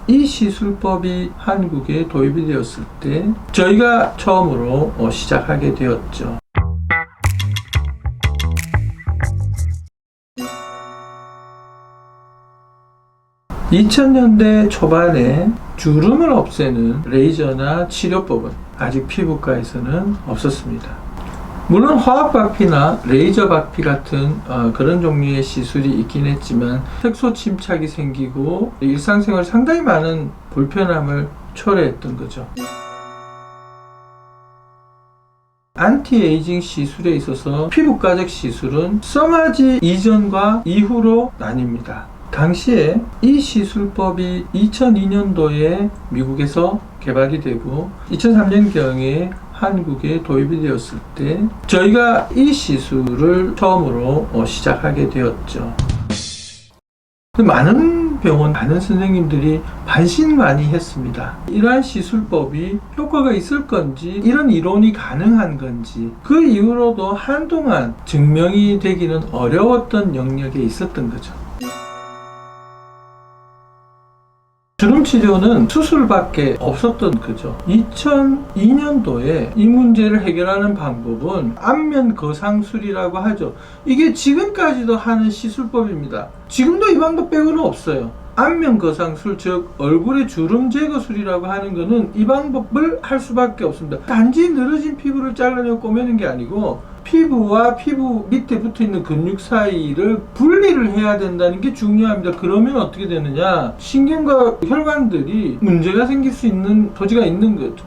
이 시술법이 한국에 도입이 되었을 때 저희가 처음으로 시작하게 되었죠. (2000년대) 초반에 주름을 없애는 레이저나 치료법은 아직 피부과에서는 없었습니다. 물론 화학박피나 레이저 박피 같은 그런 종류의 시술이 있긴 했지만 색소 침착이 생기고 일상생활 상당히 많은 불편함을 초래했던 거죠. 안티에이징 시술에 있어서 피부과적 시술은 써마지 이전과 이후로 나뉩니다. 당시에 이 시술법이 2002년도에 미국에서 개발이 되고 2003년경에 한국에 도입이 되었을 때 저희가 이 시술을 처음으로 시작하게 되었죠. 많은 병원, 많은 선생님들이 반신반의했습니다. 이러한 시술법이 효과가 있을 건지, 이런 이론이 가능한 건지, 그 이후로도 한동안 증명이 되기는 어려웠던 영역에 있었던 거죠. 주름 치료는 수술밖에 없었던 거죠. 2002년도에 이 문제를 해결하는 방법은 안면 거상술이라고 하죠. 이게 지금까지도 하는 시술법입니다. 지금도 이 방법 빼고는 없어요. 안면 거상술, 즉 얼굴의 주름 제거술이라고 하는 것은 이 방법을 할 수밖에 없습니다. 단지 늘어진 피부를 잘라내고 꼬매는 게 아니고 피부와 피부 밑에 붙어있는 근육 사이를 분리를 해야 된다는 게 중요합니다. 그러면 어떻게 되느냐, 신경과 혈관들이 문제가 생길 수 있는 소지가 있는 거죠.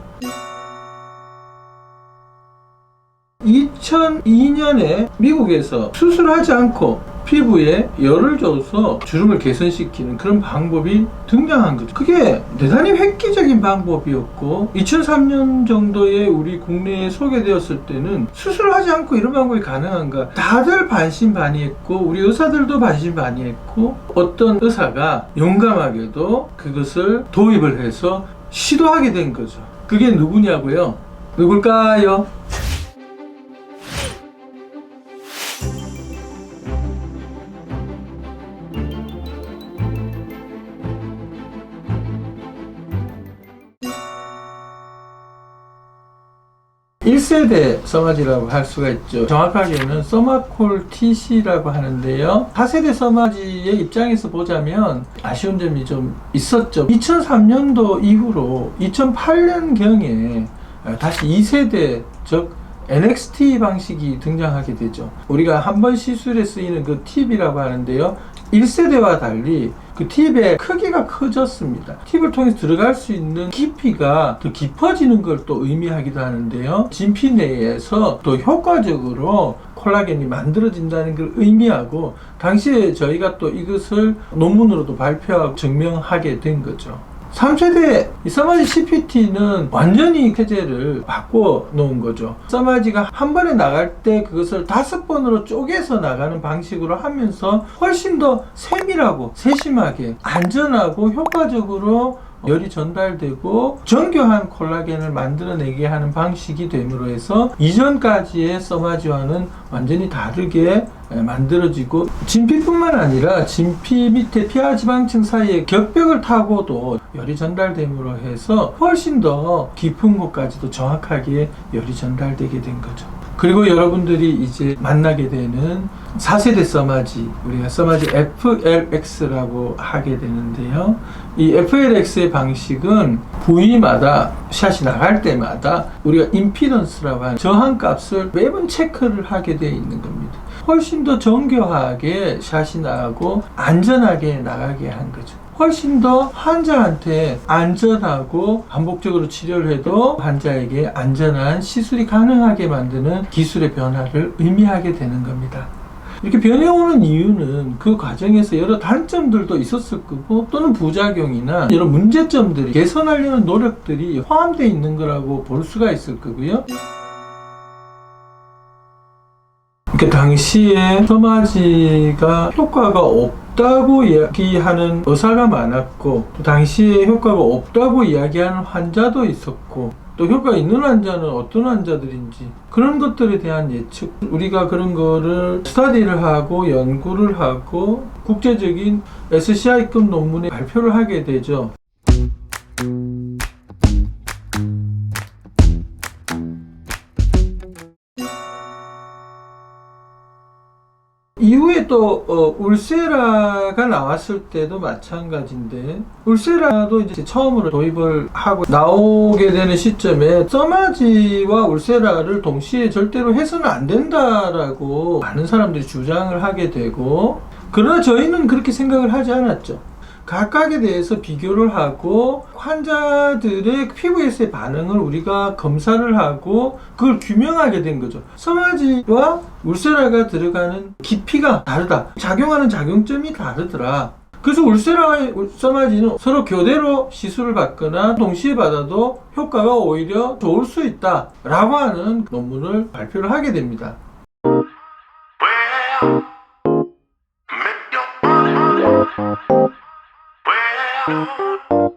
2002년에 미국에서 수술하지 않고 피부에 열을 줘서 주름을 개선시키는 그런 방법이 등장한 거죠. 그게 대단히 획기적인 방법이었고 2003년 정도에 우리 국내에 소개되었을 때는 수술하지 않고 이런 방법이 가능한가, 다들 반신반의했고 우리 의사들도 반신반의했고 어떤 의사가 용감하게도 그것을 도입을 해서 시도하게 된 거죠. 그게 누구냐고요? 누굴까요? 1세대 써마지라고 할 수가 있죠. 정확하게는 써마콜 TC라고 하는데요. 4세대 써마지의 입장에서 보자면 아쉬운 점이 좀 있었죠. 2003년도 이후로 2008년경에 다시 2세대, 즉 NXT 방식이 등장하게 되죠. 우리가 한 번 시술에 쓰이는 그 팁이라고 하는데요. 1세대와 달리 그 팁의 크기가 커졌습니다. 팁을 통해서 들어갈 수 있는 깊이가 더 깊어지는 걸 또 의미하기도 하는데요. 진피 내에서 또 효과적으로 콜라겐이 만들어진다는 걸 의미하고, 당시에 저희가 또 이것을 논문으로도 발표하고 증명하게 된 거죠. 3세대 이 써마지 CPT는 완전히 체제를 바꿔 놓은 거죠. 써마지가 한 번에 나갈 때 그것을 5번으로 쪼개서 나가는 방식으로 하면서 훨씬 더 세밀하고 세심하게 안전하고 효과적으로 열이 전달되고 정교한 콜라겐을 만들어내게 하는 방식이 됨으로 해서 이전까지의 써마지와는 완전히 다르게 만들어지고, 진피뿐만 아니라 진피 밑에 피하지방층 사이에 격벽을 타고도 열이 전달됨으로 해서 훨씬 더 깊은 곳까지도 정확하게 열이 전달되게 된 거죠. 그리고 여러분들이 이제 만나게 되는 4세대 써마지, 우리가 써마지 FLX라고 하게 되는데요. 이 FLX의 방식은 부위마다 샷이 나갈 때마다 우리가 임피던스라고 하는 저항값을 매번 체크를 하게 되어 있는 겁니다. 훨씬 더 정교하게 샷이 나가고 안전하게 나가게 한 거죠. 훨씬 더 환자한테 안전하고 반복적으로 치료를 해도 환자에게 안전한 시술이 가능하게 만드는 기술의 변화를 의미하게 되는 겁니다. 이렇게 변해오는 이유는 그 과정에서 여러 단점들도 있었을 거고, 또는 부작용이나 여러 문제점들이 개선하려는 노력들이 포함되어 있는 거라고 볼 수가 있을 거고요. 그 당시에 써마지가 효과가 없다고 이야기하는 의사가 많았고, 또 당시에 효과가 없다고 이야기하는 환자도 있었고, 또 효과가 있는 환자는 어떤 환자들인지, 그런 것들에 대한 예측, 우리가 그런 거를 스터디를 하고 연구를 하고 국제적인 SCI급 논문에 발표를 하게 되죠. 이후에 또 울세라가 나왔을 때도 마찬가지인데, 울세라도 이제 처음으로 도입을 하고 나오게 되는 시점에 써마지와 울세라를 동시에 절대로 해서는 안 된다라고 많은 사람들이 주장을 하게 되고, 그러나 저희는 그렇게 생각을 하지 않았죠. 각각에 대해서 비교를 하고 환자들의 피부에서의 반응을 우리가 검사를 하고 그걸 규명하게 된 거죠. 써마지와 울세라가 들어가는 깊이가 다르다. 작용하는 작용점이 다르더라. 그래서 울세라와 써마지는 서로 교대로 시술을 받거나 동시에 받아도 효과가 오히려 좋을 수 있다 라고 하는 논문을 발표를 하게 됩니다. Well,